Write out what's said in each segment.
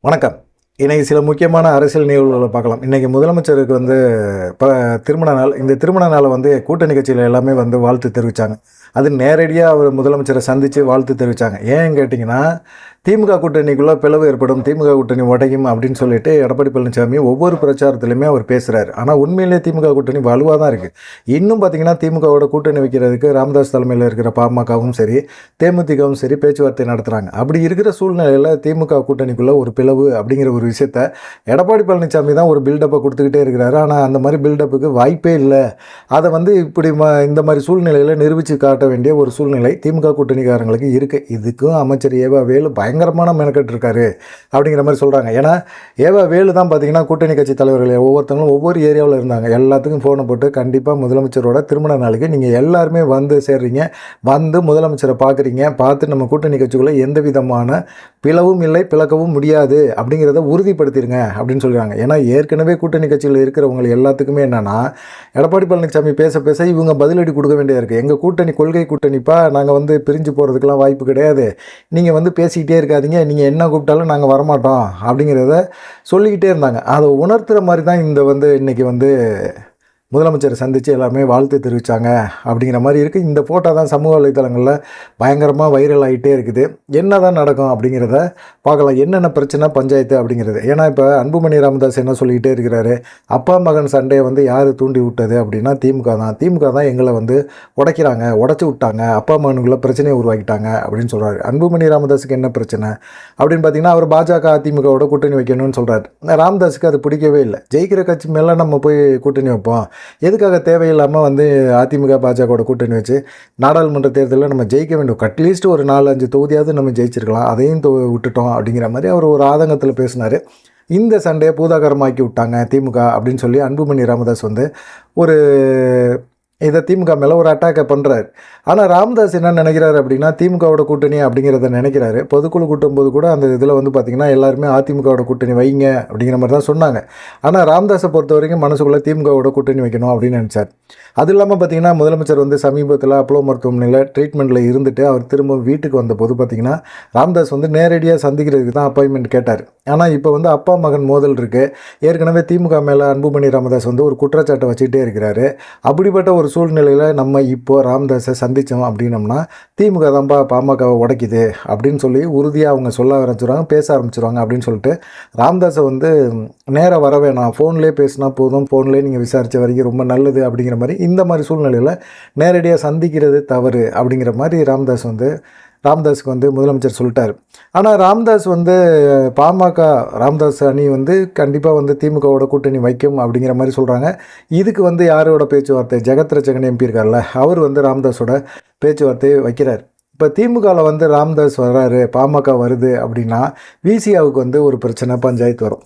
வணக்கம். இன்றைக்கி சில முக்கியமான அரசியல் நிகழ்வுகளை பார்க்கலாம். இன்றைக்கி முதலமைச்சருக்கு திருமண நாள். இந்த திருமண நாளை கூட்டணி கட்சியில் எல்லாமே வாழ்த்து தெரிவித்தாங்க. அது நேரடியாக அவர் முதலமைச்சரை சந்தித்து வாழ்த்து தெரிவித்தாங்க. ஏன்னு கேட்டிங்கன்னா, திமுக கூட்டணிக்குள்ளே பிளவு ஏற்படும், திமுக கூட்டணி உடையும் அப்படின்னு சொல்லிட்டு எடப்பாடி பழனிசாமி ஒவ்வொரு பிரச்சாரத்துலையுமே அவர் பேசுகிறார். ஆனால் உண்மையிலே திமுக கூட்டணி வலுவாக தான் இருக்குது. இன்னும் பார்த்திங்கன்னா, திமுகவோட கூட்டணி வைக்கிறதுக்கு ராமதாஸ் தலைமையில் இருக்கிற பாமகவும் சரி, தேமுதிகவும் சரி பேச்சுவார்த்தை நடத்துகிறாங்க. அப்படி இருக்கிற சூழ்நிலையில் திமுக கூட்டணிக்குள்ளே ஒரு பிளவு அப்படிங்கிற ஒரு விஷயத்தை எடப்பாடி பழனிசாமி தான் ஒரு பில்டப்பை கொடுத்துக்கிட்டே இருக்கிறாரு. ஆனால் அந்த மாதிரி பில்டப்புக்கு வாய்ப்பே இல்லை. அதை இப்படி இந்த மாதிரி சூழ்நிலையில் நிரூபித்து காட்ட வேண்டிய ஒரு சூழ்நிலை திமுக கூட்டணிக்காரங்களுக்கு இருக்குது. இதுக்கும் அமைச்சர் ஏவா வேலு பயங்கரமான மெனக்கட்டு இருக்காரு அப்படிங்கிற மாதிரி சொல்கிறாங்க. ஏன்னா ஏவா வேலு தான் பார்த்தீங்கன்னா கூட்டணி கட்சி தலைவர்கள் ஒவ்வொருத்தவங்களும் ஒவ்வொரு ஏரியாவில் இருந்தாங்க. எல்லாத்துக்கும் ஃபோனை போட்டு கண்டிப்பாக முதலமைச்சரோட திருமண நாளுக்கு நீங்கள் எல்லாருமே சேர்றீங்க, முதலமைச்சரை பார்க்குறீங்க, பார்த்து நம்ம கூட்டணி கட்சிக்குள்ளே எந்த விதமான பிளவும் இல்லை, பிளக்கவும் முடியாது அப்படிங்கிறத உறுதிப்படுத்திடுங்க அப்படின்னு சொல்கிறாங்க. ஏன்னா ஏற்கனவே கூட்டணி கட்சியில் இருக்கிறவங்க எல்லாத்துக்குமே என்னென்னா, எடப்பாடி பழனிசாமி பேச பேச இவங்க பதிலடி கொடுக்க வேண்டியதாக இருக்குது. எங்கள் கூட்டணி கொள்கை கூட்டணிப்பா, நாங்கள் பிரிஞ்சு போகிறதுக்கெலாம் வாய்ப்பு கிடையாது, நீங்கள் பேசிக்கிட்டே இருக்காதீங்க, நீங்கள் என்ன கூப்பிட்டாலும் நாங்கள் வரமாட்டோம் அப்படிங்கிறத சொல்லிக்கிட்டே இருந்தாங்க. அதை உணர்த்துகிற மாதிரி தான் இன்றைக்கி முதலமைச்சரை சந்தித்து எல்லாமே வாழ்த்து தெரிவித்தாங்க அப்படிங்கிற மாதிரி இருக்குது. இந்த ஃபோட்டோ தான் சமூக வலைத்தளங்களில் பயங்கரமாக வைரல் ஆகிட்டே இருக்குது. என்ன தான் நடக்கும் அப்படிங்கிறத பார்க்கலாம். என்னென்ன பிரச்சனை பஞ்சாயத்து அப்படிங்கிறது. ஏன்னா இப்போ அன்புமணி ராமதாஸ் என்ன சொல்லிக்கிட்டே இருக்கிறாரு, அப்பா மகன் சண்டையை யார் தூண்டி விட்டது அப்படின்னா திமுக தான் எங்களை உடைக்கிறாங்க, உடச்சி விட்டாங்க, அப்பா மகனுக்குள்ளே பிரச்சனையை உருவாக்கிட்டாங்க அப்படின்னு சொல்கிறாரு. அன்புமணி ராமதாஸுக்கு என்ன பிரச்சனை அப்படின்னு பார்த்தீங்கன்னா, அவர் பாஜக அதிமுகவோட கூட்டணி வைக்கணும்னு சொல்கிறார். ராமதாஸுக்கு அது பிடிக்கவே இல்லை. ஜெயிக்கிற கட்சி மேலே நம்ம போய் கூட்டணி வைப்போம், எதுக்காக தேவையில்லாமல் அதிமுக பாஜகவோட கூட்டணி வச்சு நாடாளுமன்ற தேர்தலில் நம்ம ஜெயிக்க வேண்டும், அட்லீஸ்ட் ஒரு 4-5 தொகுதியாவது நம்ம ஜெயிச்சிருக்கலாம், அதையும் விட்டுட்டோம் அப்படிங்கிற மாதிரி அவர் ஒரு ஆதங்கத்தில் பேசினார். இந்த சண்டையை பூதாகரமாக்கி விட்டாங்க திமுக அப்படின்னு சொல்லி அன்புமணி ராமதாஸ் ஒரு இதை திமுக மேலே ஒரு அட்டாக்கை பண்ணுறாரு. ஆனால் ராமதாஸ் என்ன நினைக்கிறாரு அப்படின்னா, திமுகவோட கூட்டணி அப்படிங்கிறத நினைக்கிறாரு. பொதுக்குழு கூட்டும்போது கூட அந்த இதில் பார்த்திங்கன்னா எல்லாருமே அதிமுகவோட கூட்டணி வைங்க அப்படிங்கிற மாதிரி தான் சொன்னாங்க. ஆனால் ராமதாஸை பொறுத்த வரைக்கும் மனசுக்குள்ளே திமுகவோட கூட்டணி வைக்கணும் அப்படின்னு நினச்சார். அது இல்லாமல் பார்த்திங்கன்னா, முதலமைச்சர் சமீபத்தில் அப்போலோ மருத்துவமனையில் ட்ரீட்மெண்ட்டில் இருந்துட்டு அவர் திரும்ப வீட்டுக்கு வந்தபோது பார்த்திங்கன்னா, ராமதாஸ் நேரடியாக சந்திக்கிறதுக்கு தான் அப்பாயின்மெண்ட் கேட்டார். ஆனால் இப்போ அப்பா மகன் மோதல் இருக்குது. ஏற்கனவே திமுக மேலே அன்புமணி ராமதாஸ் ஒரு குற்றச்சாட்டை வச்சுக்கிட்டே இருக்கிறாரு. அப்படிப்பட்ட ஒரு சூழ்நிலையில் நம்ம இப்போது ராமதாஸை சந்தித்தோம் அப்படின்னம்னா திமுக தான்ப்பா பாமகவை உடைக்குது அப்படின்னு சொல்லி உறுதியாக அவங்க சொல்ல ஆரம்பிச்சிடுவாங்க, பேச ஆரம்பிச்சிடுவாங்க அப்படின்னு சொல்லிட்டு ராமதாஸை நேராக வர வேணாம், ஃபோன்லேயே பேசினா போதும், ஃபோன்லேயே நீங்கள் விசாரித்த வரைக்கும் ரொம்ப நல்லது அப்படிங்கிற மாதிரி இந்த மாதிரி சூழ்நிலையில் நேரடியாக சந்திக்கிறது தவறு அப்படிங்கிற மாதிரி ராமதாஸுக்கு முதலமைச்சர் சொல்லிட்டார். ஆனால் ராமதாஸ் ராமதாஸ் அணி கண்டிப்பாக திமுகவோட கூட்டணி வைக்கும் அப்படிங்கிற மாதிரி சொல்கிறாங்க. இதுக்கு யாரோட பேச்சுவார்த்தை, ஜெகத் ரட்சகன் எம்பி இருக்கார்ல, அவர் ராமதாஸோட பேச்சுவார்த்தையை வைக்கிறார். இப்போ திமுகவில் ராமதாஸ் வர்றாரு, பாமக வருது அப்படின்னா விசிகாவுக்கு ஒரு பிரச்சனை, பஞ்சாயத்து வரும்.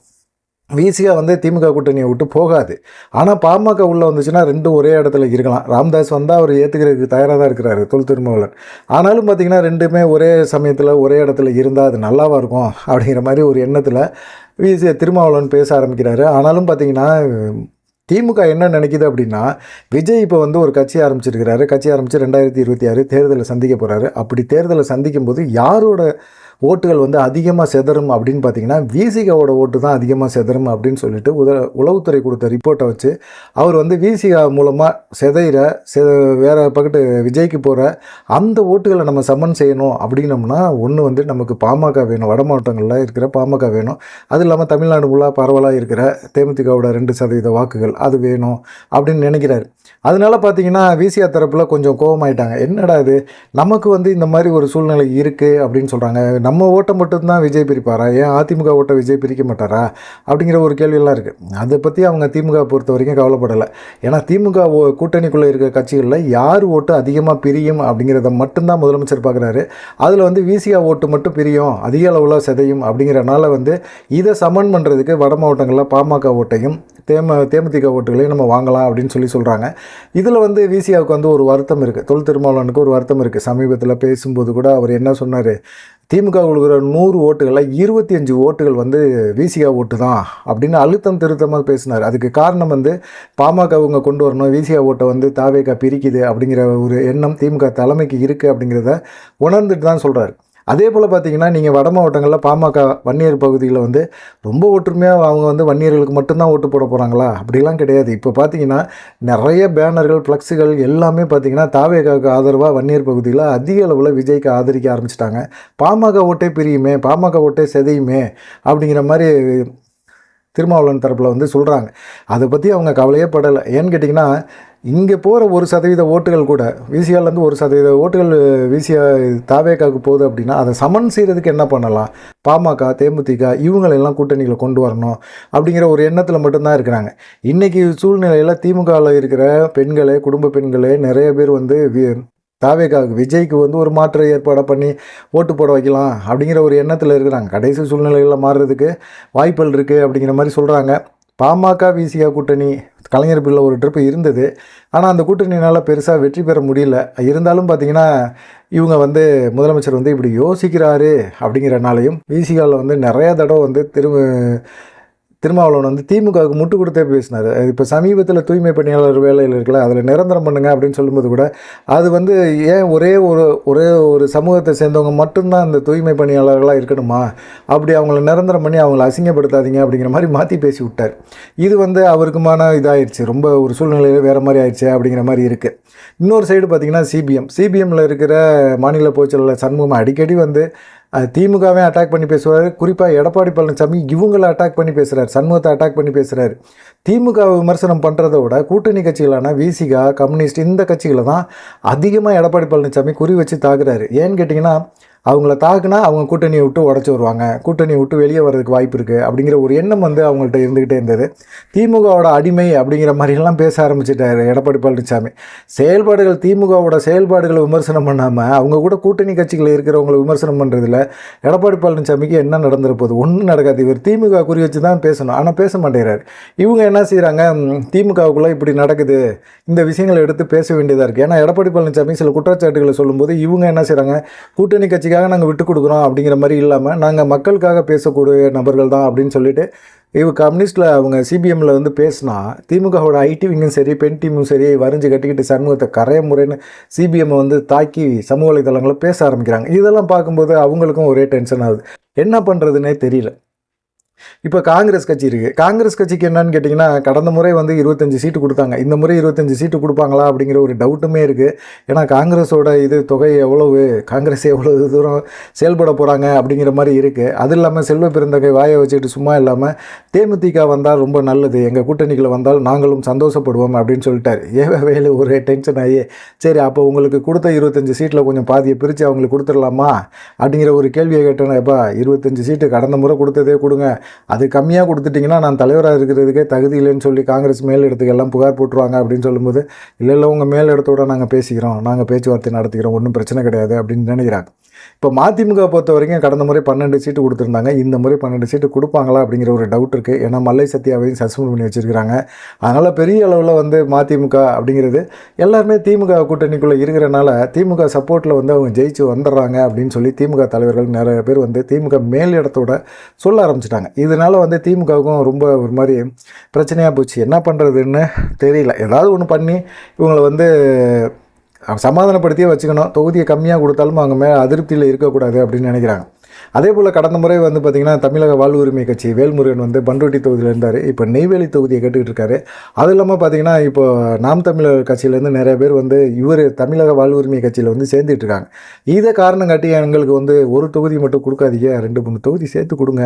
விசிகா திமுக கூட்டணியை விட்டு போகாது. ஆனால் பாமக உள்ளே வந்துச்சுன்னா ரெண்டும் ஒரே இடத்துல இருக்கலாம். ராமதாஸ் அவர் ஏற்றுக்கிறதுக்கு தயாராக தான் இருக்கிறாரு, தொல் திருமாவளவன். ஆனாலும் பார்த்திங்கன்னா ரெண்டுமே ஒரே சமயத்தில் ஒரே இடத்துல இருந்தால் அது நல்லாவாக இருக்கும் அப்படிங்கிற மாதிரி ஒரு எண்ணத்தில் திருமாவளவன் பேச ஆரம்பிக்கிறாரு. ஆனாலும் பார்த்திங்கன்னா திமுக என்ன நினைக்கிது அப்படின்னா, விஜய் இப்போ ஒரு கட்சி ஆரம்பிச்சிருக்கிறாரு. கட்சி ஆரம்பித்து 2026 தேர்தலை சந்திக்க போகிறாரு. அப்படி தேர்தலை சந்திக்கும் போது யாரோட ஓட்டுகள் அதிகமாக செதறும் அப்படின்னு பார்த்தீங்கன்னா, விசிகாவோட ஓட்டு தான் அதிகமாக செதறும் அப்படின்னு சொல்லிட்டு உளவுத்துறை கொடுத்த ரிப்போர்ட்டை வச்சு அவர் விசிகா மூலமாக வேறு பக்கத்து விஜய்க்கு போகிற அந்த ஓட்டுகளை நம்ம சமன் செய்யணும் அப்படின்னம்னா ஒன்று நமக்கு பாமக வேணும், வட மாவட்டங்களில் இருக்கிற பாமக வேணும். அது இல்லாமல் தமிழ்நாடு ஃபுல்லாக பரவலாக இருக்கிற தேமுதிகவோட 2% வாக்குகள் அது வேணும் அப்படின்னு நினைக்கிறாரு. அதனால பார்த்தீங்கன்னா விசிகா தரப்பில் கொஞ்சம் கோபமாயிட்டாங்க. என்னடா இது, நமக்கு இந்த மாதிரி ஒரு சூழ்நிலை இருக்குது அப்படின்னு சொல்கிறாங்க, நம்ம ஓட்டை மட்டும்தான் விஜய் பிரிப்பாரா, ஏன் அதிமுக ஓட்டை விஜய் பிரிக்க மாட்டாரா அப்படிங்கிற ஒரு கேள்வியெல்லாம் இருக்குது. அதை பற்றி அவங்க திமுக பொறுத்த வரைக்கும் கவலைப்படலை. ஏன்னா திமுக கூட்டணிக்குள்ளே இருக்கிற கட்சிகளில் யார் ஓட்டு அதிகமாக பிரியும் அப்படிங்கிறத மட்டும்தான் முதலமைச்சர் பார்க்குறாரு. அதில் விசிகா ஓட்டு மட்டும் பிரியும், அதிக அளவில் சிதையும் அப்படிங்கிறனால இதை சமன் பண்ணுறதுக்கு வட மாவட்டங்களில் பாமக ஓட்டையும் தேமுதிக ஓட்டுகளையும் நம்ம வாங்கலாம் அப்படின்னு சொல்கிறாங்க. இதில் விசிகாவுக்கு ஒரு வருத்தம் இருக்குது, தொல் திருமாவளவனுக்கு ஒரு வருத்தம் இருக்குது. சமீபத்தில் பேசும்போது கூட அவர் என்ன சொன்னார், திமுக கொடுக்குற 100 ஓட்டுகளில் 25 ஓட்டுகள் விசிகா ஓட்டு தான் அப்படின்னு அழுத்தம் திருத்தமாக பேசினார். அதுக்கு காரணம் பாமக அவங்க கொண்டு வரணும், விசிகா ஓட்டை தாவேகா பிரிக்குது அப்படிங்கிற ஒரு எண்ணம் திமுக தலைமைக்கு இருக்குது அப்படிங்கிறத உணர்ந்துட்டு தான் சொல்கிறார். அதே போல் பார்த்தீங்கன்னா நீங்கள் வட மாவட்டங்களில் பாமக வன்னியர் பகுதியில் வந்து ரொம்ப ஒற்றுமையாக அவங்க வந்து வன்னியர்களுக்கு மட்டும்தான் ஓட்டு போட போகிறாங்களா? அப்படிலாம் கிடையாது. இப்போ பார்த்தீங்கன்னா நிறைய பேனர்கள், ஃப்ளக்ஸுகள் எல்லாமே பார்த்தீங்கன்னா தாவேகாவுக்கு ஆதரவாக வன்னியர் பகுதியில் அதிக அளவில் விஜய்க்கு ஆதரிக்க ஆரம்பிச்சிட்டாங்க. பாமக ஓட்டே பிரியுமே, பாமக ஓட்டே செதையுமே அப்படிங்கிற மாதிரி திருமாவளவன் தரப்பில் வந்து சொல்கிறாங்க. அதை பற்றி அவங்க கவலையே படலை. ஏன்னு கேட்டிங்கன்னா இங்கே போகிற 1% ஓட்டுகள் கூட விசிஆர்லேருந்து 1% ஓட்டுகள் விசிஆ தாவேக்காவுக்கு போகுது அப்படின்னா அதை சமன் செய்கிறதுக்கு என்ன பண்ணலாம்? பாமக, தேமுதிக இவங்களெல்லாம் கூட்டணியில் கொண்டு வரணும் அப்படிங்கிற ஒரு எண்ணத்தில் மட்டும்தான் இருக்கிறாங்க. இன்றைக்கி சூழ்நிலையில் திமுகவில் இருக்கிற பெண்களே, குடும்ப பெண்களே நிறைய பேர் வந்து தாவேக்காவுக்கு விஜய்க்கு வந்து ஒரு மாற்று ஏற்பாடை பண்ணி ஓட்டு போட வைக்கலாம் அப்படிங்கிற ஒரு எண்ணத்தில் இருக்கிறாங்க. கடைசி சூழ்நிலைகளில் மாறுறதுக்கு வாய்ப்புகள் இருக்குது அப்படிங்கிற மாதிரி சொல்கிறாங்க. பாமக விசிகா கூட்டணி கலைஞர் பில்ல ஒரு ட்ரிப்பு இருந்தது. ஆனால் அந்த கூட்டணினால் பெருசாக வெற்றி பெற முடியல. இருந்தாலும் பார்த்திங்கன்னா இவங்க வந்து முதலமைச்சர் வந்து இப்படி யோசிக்கிறாரு அப்படிங்கிறனாலையும் விசிகாவில் வந்து நிறையா தடவை வந்து திருமாவளவன் வந்து திமுகவுக்கு முட்டு கொடுத்தே பேசினார். இப்போ சமீபத்தில் தூய்மை பணியாளர் வேலையில் இருக்கல, அதில் நிரந்தரம் பண்ணுங்க அப்படின்னு சொல்லும்போது கூட அது வந்து ஏன் ஒரே ஒரு சமூகத்தை சேர்ந்தவங்க மட்டும்தான் இந்த தூய்மை பணியாளர்களாக இருக்கணுமா? அப்படி அவங்கள நிரந்தரம் பண்ணி அவங்கள அசிங்கப்படுத்தாதீங்க அப்படிங்கிற மாதிரி மாற்றி பேசி விட்டார். இது வந்து அவருக்குமான இதாகிடுச்சு, ரொம்ப ஒரு சூழ்நிலையில் வேறு மாதிரி ஆயிடுச்சு அப்படிங்கிற மாதிரி இருக்குது. இன்னொரு சைடு பார்த்திங்கன்னா சிபிஎம்மில் இருக்கிற மாநில பொதுச்செயலாளர் சண்முகம் அடிக்கடி வந்து திமுகவே அட்டாக் பண்ணி பேசுவார். குறிப்பாக எடப்பாடி பழனிசாமி இவங்களை அட்டாக் பண்ணி பேசுகிறார், சண்முகத்தை அட்டாக் பண்ணி பேசுகிறார். திமுக விமர்சனம் பண்ணுறத விட கூட்டணி கட்சிகளான விசிகா, கம்யூனிஸ்ட் இந்த கட்சிகளை தான் அதிகமாக எடப்பாடி பழனிசாமி குறி வச்சு தாக்குறாரு. ஏன்னு கேட்டிங்கன்னா அவங்கள தாக்குனா அவங்க கூட்டணியை விட்டு உடச்சி வருவாங்க, கூட்டணியை விட்டு வெளியே வர்றதுக்கு வாய்ப்பு இருக்குது அப்படிங்கிற ஒரு எண்ணம் வந்து அவங்கள்ட்ட இருந்துக்கிட்டே இருந்தது. திமுகவோட அடிமை அப்படிங்கிற மாதிரிலாம் பேச ஆரம்பிச்சிட்டார் எடப்பாடி பழனிசாமி. திமுகவோட செயல்பாடுகளை விமர்சனம் பண்ணாமல் அவங்க கூட கூட்டணி கட்சிகளில் இருக்கிறவங்களை விமர்சனம் பண்ணுறதுல எடப்பாடி பழனிசாமிக்கு என்ன நடந்துருப்போது? ஒன்றும் நடக்காது. இவர் திமுக குறி வச்சு தான் பேசணும், ஆனால் பேச மாட்டேங்கிறார். இவங்க என்ன செய்கிறாங்க, திமுகவுக்குள்ளே இப்படி நடக்குது, இந்த விஷயங்களை எடுத்து பேச வேண்டியதாக இருக்குது. ஏன்னா எடப்பாடி பழனிசாமி சில குற்றச்சாட்டுகளை சொல்லும்போது இவங்க என்ன செய்கிறாங்க, கூட்டணி கட்சிக்காக நாங்கள் விட்டு கொடுக்குறோம் அப்படிங்கிற மாதிரி இல்லாமல் நாங்கள் மக்களுக்காக பேசக்கூடிய நபர்கள் தான் அப்படின்னு சொல்லிட்டு கம்யூனிஸ்டில் அவங்க சிபிஎம்மில் வந்து பேசினா திமுகவோட ஐடி விங்கும் சரி, பெண் டீமும் சரி வரைஞ்சி கட்டிக்கிட்டு சண்முகத்தை கரைய முறைன்னு சிபிஎம்மை வந்து தாக்கி சமூக வலைதளங்களில் பேச ஆரம்பிக்கிறாங்க. இதெல்லாம் பார்க்கும்போது அவங்களுக்கும் ஒரே டென்ஷன் ஆகுது, என்ன பண்ணுறதுனே தெரியல. இப்போ காங்கிரஸ் கட்சி இருக்குது. காங்கிரஸ் கட்சிக்கு என்னன்னு கேட்டிங்கன்னா கடந்த முறை வந்து 25 சீட்டு கொடுத்தாங்க. இந்த முறை 25 சீட்டு கொடுப்பாங்களா அப்படிங்கிற ஒரு டவுட்டுமே இருக்குது. ஏன்னா காங்கிரஸோட தொகை எவ்வளவு, காங்கிரஸ் எவ்வளவு தூரம் செயல்பட போகிறாங்க அப்படிங்கிற மாதிரி இருக்குது. அது இல்லாமல் செல்வ பெருந்தகை வாயை வச்சுக்கிட்டு சும்மா இல்லாமல் தேமுதிக வந்தால் ரொம்ப நல்லது, எங்கள் கூட்டணிகளை வந்தால் நாங்களும் சந்தோஷப்படுவோம் அப்படின்னு சொல்லிட்டார். வேலை ஒரே டென்ஷன் ஆகி சரி அப்போ உங்களுக்கு கொடுத்த 25 சீட்டில் கொஞ்சம் பாதியை பிரித்து அவங்களுக்கு கொடுத்துடலாமா அப்படிங்கிற ஒரு கேள்வியை கேட்டேன்னா, எப்பா 25 சீட்டு கடந்த முறை கொடுத்ததே கொடுங்க, அது கம்மியாக கொடுத்துட்டிங்கன்னா நான் தலைவராக இருக்கிறதுக்கே தகுதி இல்லைன்னு சொல்லி காங்கிரஸ் மேலிடத்துக்கு எல்லாம் புகார் போட்டுருவாங்க அப்படின்னு சொல்லும்போது இல்லை உங்கள் மேலிடத்தோடு நாங்கள் பேசிக்கிறோம், நாங்கள் பேச்சுவார்த்தை நடத்திக்கிறோம், ஒன்றும் பிரச்சனை கிடையாது அப்படின்னு நினைக்கிறாங்க. இப்போ மதிமுக பொறுத்த வரைக்கும் கடந்த முறை 12 சீட்டு கொடுத்துருந்தாங்க. இந்த முறை 12 சீட்டு கொடுப்பாங்களா அப்படிங்கிற ஒரு டவுட் இருக்குது. ஏன்னா மல்லை சத்யாவையும் சஸ்பெண்ட் பண்ணி வச்சுருக்கிறாங்க. அதனால் பெரிய அளவில் வந்து மதிமுக அப்படிங்கிறது எல்லாருமே திமுக கூட்டணிக்குள்ளே இருக்கிறனால திமுக சப்போர்ட்டில் வந்து அவங்க ஜெயிச்சு வந்துடுறாங்க அப்படின்னு சொல்லி திமுக தலைவர்கள் நிறைய பேர் வந்து திமுக மேல் இடத்தோட சொல்ல ஆரம்பிச்சிட்டாங்க. இதனால் வந்து திமுகவுக்கும் ரொம்ப ஒரு மாதிரி பிரச்சனையாக போச்சு. என்ன பண்ணுறதுன்னு தெரியல. ஏதாவது ஒன்று பண்ணி இவங்களை வந்து சமாதானப்படுத்தியே வச்சுக்கணும். தொகுதியை கம்மியாக கொடுத்தாலும் அவங்க மேலே அதிருப்தியில் இருக்கக்கூடாது அப்படின்னு நினைக்கிறாங்க. அதே போல் கடந்த முறை வந்து பார்த்திங்கன்னா தமிழக வாழ்வுரிமை கட்சி வேல்முருகன் வந்து பண்ருட்டி தொகுதியில் இருந்தார். இப்போ நெய்வேலி தொகுதியை கேட்டுக்கிட்டு இருக்காரு. அது இல்லாமல் பார்த்திங்கன்னா இப்போ நாம் தமிழர் கட்சியிலேருந்து நிறைய பேர் வந்து தமிழக வாழ்வுரிமை கட்சியில் வந்து சேர்ந்துட்டு இருக்காங்க. இதை காரணம் காட்டி எங்களுக்கு வந்து ஒரு தொகுதி மட்டும் கொடுக்காதீங்க, 2-3 தொகுதி சேர்த்து கொடுங்க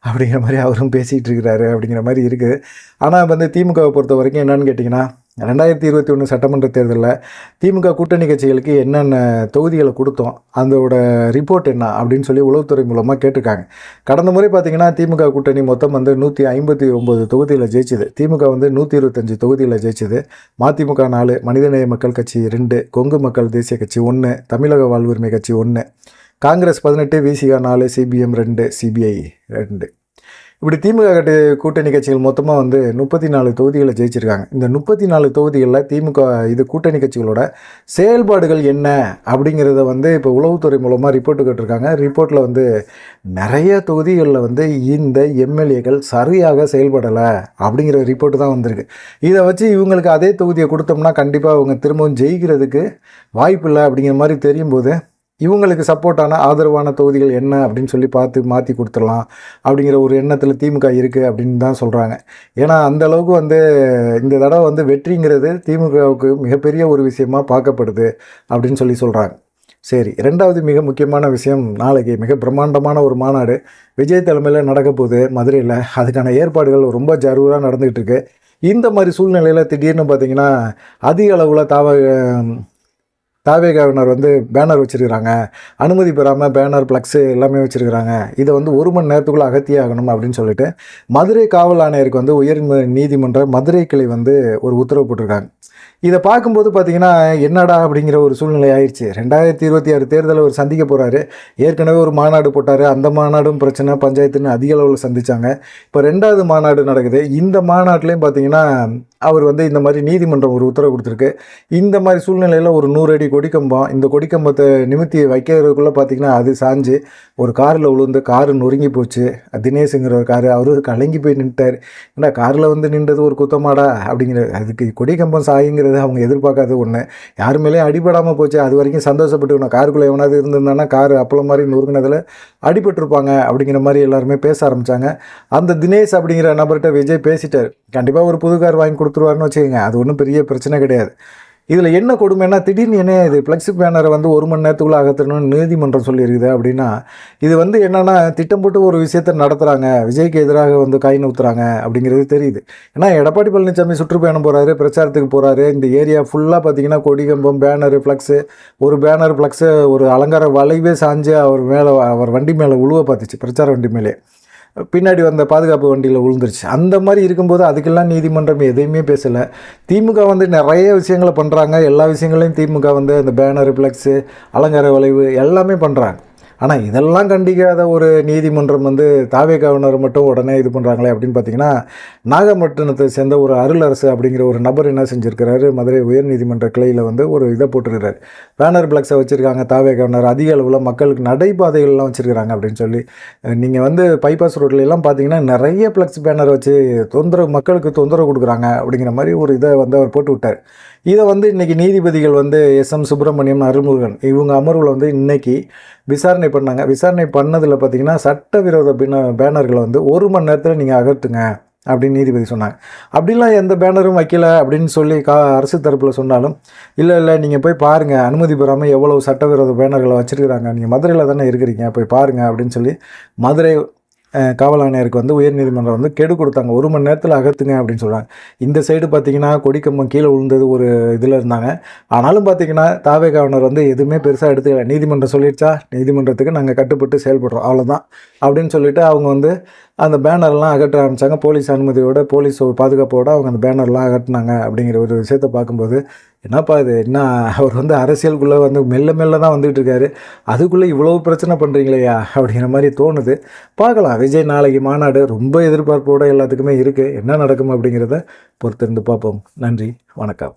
அப்படிங்கிற மாதிரி அவரும் பேசிகிட்டு இருக்கிறாரு அப்படிங்கிற மாதிரி இருக்குது. ஆனால் வந்து திமுகவை பொறுத்த வரைக்கும் என்னென்னு கேட்டிங்கன்னா 2021 சட்டமன்ற தேர்தலில் திமுக கூட்டணி கட்சிகளுக்கு என்னென்ன தொகுதிகளை கொடுத்தோம், அதோட ரிப்போர்ட் என்ன அப்படின்னு சொல்லி உளவுத்துறை மூலமாக கேட்டிருக்காங்க. கடந்த முறை பார்த்திங்கன்னா திமுக கூட்டணி மொத்தம் வந்து 159 தொகுதியில் ஜெயிச்சுது. திமுக வந்து 125 தொகுதியில் ஜெயிச்சுது. மதிமுக 4, மனிதநேய மக்கள் கட்சி 2, கொங்கு மக்கள் தேசிய கட்சி 1, தமிழக வாழ்வுரிமை கட்சி 1, காங்கிரஸ் 18, விசிகா 4, சிபிஎம் 2, சிபிஐ 2. இப்படி திமுக கூட்டணி கட்சிகள் மொத்தமாக வந்து 34 தொகுதிகளை ஜெயிச்சிருக்காங்க. இந்த 34 தொகுதிகளில் திமுக கூட்டணி கட்சிகளோட செயல்பாடுகள் என்ன அப்படிங்கிறத வந்து இப்போ உளவுத்துறை மூலமாக ரிப்போர்ட்டு கேட்டிருக்காங்க. ரிப்போர்ட்டில் வந்து நிறைய தொகுதிகளில் வந்து இந்த எம்எல்ஏக்கள் சரியாக செயல்படலை அப்படிங்கிற ரிப்போர்ட்டு தான் வந்திருக்கு. இதை வச்சு இவங்களுக்கு அதே தொகுதியை கொடுத்தோம்னா கண்டிப்பாக அவங்க திரும்பவும் ஜெயிக்கிறதுக்கு வாய்ப்பு இல்லை அப்படிங்கிற மாதிரி தெரியும் போது இவங்களுக்கு சப்போர்ட்டான ஆதரவான தொகுதிகள் என்ன அப்படின்னு சொல்லி பார்த்து மாற்றி கொடுத்துடலாம் அப்படிங்கிற ஒரு எண்ணத்தில் திமுக இருக்குது அப்படின்னு தான் சொல்கிறாங்க. ஏன்னா அந்த அளவுக்கு வந்து இந்த தடவை வந்து வெற்றிங்கிறது திமுகவுக்கு மிகப்பெரிய ஒரு விஷயமா பார்க்கப்படுது அப்படின்னு சொல்லி சொல்கிறாங்க. சரி, 2வது மிக முக்கியமான விஷயம், நாளைக்கு மிக பிரம்மாண்டமான ஒரு மாநாடு விஜய் தலைமையில் நடக்க போகுது மதுரையில். அதுக்கான ஏற்பாடுகள் ரொம்ப ஜரூராக நடந்துகிட்டு இருக்கு. இந்த மாதிரி சூழ்நிலையில் திடீர்னு பார்த்திங்கன்னா அதிக அளவில் தாவேகாவினர் வந்து பேனர் வச்சுருக்கிறாங்க. அனுமதி பெறாமல் பேனர் ஃப்ளக்ஸு எல்லாமே வச்சுருக்கிறாங்க. இதை வந்து 1 மணி நேரத்துக்குள்ளே அகற்றியே ஆகணும் அப்படின்னு சொல்லிட்டு மதுரை காவல் ஆணையருக்கு வந்து உயர் நீதிமன்ற மதுரை கிளை வந்து ஒரு உத்தரவு போட்டிருக்காங்க. இதை பார்க்கும்போது பார்த்திங்கன்னா என்னடா அப்படிங்கிற ஒரு சூழ்நிலை ஆயிடுச்சு. 2026 தேர்தலை அவர் சந்திக்க போகிறாரு. ஏற்கனவே ஒரு மாநாடு போட்டார். அந்த மாநாடும் பிரச்சனை, பஞ்சாயத்துன்னு அதிக அளவில் சந்தித்தாங்க. இப்போ 2வது மாநாடு நடக்குது. இந்த மாநாட்டிலையும் பார்த்திங்கன்னா அவர் வந்து இந்த மாதிரி நீதிமன்றம் ஒரு உத்தரவு கொடுத்துருக்கு. இந்த மாதிரி சூழ்நிலையில் ஒரு 100 அடி கொடிக்கம்பம், இந்த கொடிக்கம்பத்தை நிமித்தி வைக்கிறதுக்குள்ளே பார்த்திங்கன்னா அது சாஞ்சு ஒரு காரில் விழுந்து காரு நொறுங்கி போச்சு. தினேஷுங்கிற ஒரு காரு, அவரு கலங்கி போய் நின்ட்டார். ஏன்னா காரில் வந்து நின்றது ஒரு குத்தமாடா அப்படிங்கிற, அதுக்கு கொடிக்கம்பம் சாயுங்கிறது அவங்க எதிர்பார்க்காத ஒன்று. யார் மேலேயும் அடிபடாமல் போச்சு. அது வரைக்கும் சந்தோஷப்பட்டுக்கணும். காருக்குள்ளே எவனாவது இருந்திருந்தானா காரு அப்பளம் மாதிரி நொறுங்கினதில் அடிபட்டிருப்பாங்க அப்படிங்கிற மாதிரி எல்லாருமே பேச ஆரம்பித்தாங்க. அந்த தினேஷ் அப்படிங்கிற நபர்கிட்ட விஜய் பேசிட்டார். கண்டிப்பாக ஒரு புது கார் வாங்கி கொடுத்துருவாருன்னு வச்சுக்கோங்க. அது ஒன்றும் பெரிய பிரச்சனை கிடையாது. இதில் என்ன கொடுமைன்னா, திடீர்னு என்ன இது ஃப்ளெக்ஸி பேனரை வந்து 1 மணி நேரத்துக்குள்ளே அகற்றணும்னு நீதிமன்றம் சொல்லியிருக்குது அப்படின்னா, இது வந்து என்னென்னா திட்டம் போட்டு ஒரு விஷயத்தை நடத்துகிறாங்க, விஜய்க்கு எதிராக வந்து காயின் ஊற்றுறாங்க அப்படிங்கிறது தெரியுது. ஏன்னா எடப்பாடி பழனிசாமி சுற்றுப்பயணம் போகிறாரு, பிரச்சாரத்துக்கு போகிறாரு. இந்த ஏரியா ஃபுல்லாக பார்த்திங்கன்னா கொடிகம்பம், பேனரு, ஃப்ளக்ஸு, ஒரு பேனர் ஃப்ளக்ஸு ஒரு அலங்கார வளைவே சாஞ்சு அவர் வண்டி மேலே உழுவ பார்த்துச்சு, பிரச்சார வண்டி மேலே. பின்னாடி வந்த பாதுகாப்பு வண்டியில் விழுந்துருச்சு. அந்த மாதிரி இருக்கும்போது அதுக்கெல்லாம் நீதிமன்றம் எதையுமே பேசலை. திமுக வந்து நிறைய விஷயங்களை பண்ணுறாங்க. எல்லா விஷயங்களையும் திமுக வந்து அந்த பேனரு, ஃப்ளெக்ஸு, அலங்கார வளைவு எல்லாமே பண்ணுறாங்க. ஆனால் இதெல்லாம் கண்டிக்காத ஒரு நீதிமன்றம் வந்து தாவேகாவினர் மட்டும் உடனே இது பண்ணுறாங்களே அப்படின்னு பார்த்தீங்கன்னா, நாகப்பட்டினத்தை சேர்ந்த ஒரு அருளரசு அப்படிங்கிற ஒரு நபர் என்ன செஞ்சுருக்கிறாரு, மதுரை உயர்நீதிமன்ற கிளையில் வந்து ஒரு இதை போட்டுருக்கிறார். பேனர் ஃப்ளெக்ஸை வச்சுருக்காங்க தாவேகாவினர், அதிக அளவில் மக்களுக்கு நடைபாதைகள்லாம் வச்சுருக்கிறாங்க அப்படின்னு சொல்லி. நீங்கள் வந்து பைபாஸ் ரோட்லலாம் பார்த்தீங்கன்னா நிறைய ஃப்ளெக்ஸ் பேனர் வச்சு மக்களுக்கு தொந்தரவு கொடுக்குறாங்க அப்படிங்கிற மாதிரி ஒரு இதை வந்து அவர் போட்டு விட்டார். இதை வந்து இன்றைக்கி நீதிபதிகள் வந்து எஸ்.எம். சுப்பிரமணியம், அருள்முருகன் இவங்க அமர்வில் வந்து இன்றைக்கி விசாரணை பண்ணாங்க. விசாரணை பண்ணதில் பார்த்திங்கன்னா சட்டவிரோத பேனர்களை வந்து 1 மணி நேரத்தில் நீங்கள் அகற்றுங்க அப்படின்னு நீதிபதி சொன்னாங்க. அப்படிலாம் எந்த பேனரும் வைக்கல அப்படின்னு சொல்லி அரசு தரப்பில் சொன்னாலும், இல்லை நீங்கள் போய் பாருங்கள், அனுமதி பெறாமல் எவ்வளோ சட்டவிரோத பேனர்களை வச்சுருக்கிறாங்க, நீங்கள் மதுரையில் தானே இருக்கிறீங்க, போய் பாருங்கள் அப்படின்னு சொல்லி மதுரை காவல் ஆணையருக்கு வந்து உயர்நீதிமன்றம் வந்து கெடு கொடுத்தாங்க. 1 மணி நேரத்தில் அகற்றுங்க அப்படின்னு சொல்கிறாங்க. இந்த சைடு பார்த்திங்கன்னா கொடிக்கம்பம் கீழே விழுந்தது ஒரு இதில் இருந்தாங்க. ஆனாலும் பார்த்திங்கன்னா தாவேகாவினர் வந்து எதுவுமே பெருசாக எடுத்துக்கல. நீதிமன்றம் சொல்லிடுச்சா, நீதிமன்றத்துக்கு நாங்கள் கட்டுப்பட்டு செயல்படுறோம் அவ்வளோதான் அப்படின்னு சொல்லிவிட்டு அவங்க வந்து அந்த பேனர்லாம் அகற்ற ஆரம்பித்தாங்க. போலீஸ் அனுமதியோட, போலீஸ் பாதுகாப்போடு அவங்க அந்த பேனர்லாம் அகற்றினாங்க அப்படிங்கிற ஒரு விஷயத்தை பார்க்கும்போது, என்னப்பா இது, என்ன அவர் வந்து அரசியலுக்குள்ளே வந்து மெல்ல தான் வந்துகிட்டு இருக்காரு, அதுக்குள்ளே இவ்வளோ பிரச்சனை பண்ணுறீங்களேயா அப்படிங்கிற மாதிரி தோணுது. பார்க்கலாம், விஜய் நாளைக்கு மாநாடு ரொம்ப எதிர்பார்ப்போடு எல்லாத்துக்குமே இருக்குது. என்ன நடக்கும் அப்படிங்கிறத பொறுத்திருந்து பார்ப்போம். நன்றி, வணக்கம்.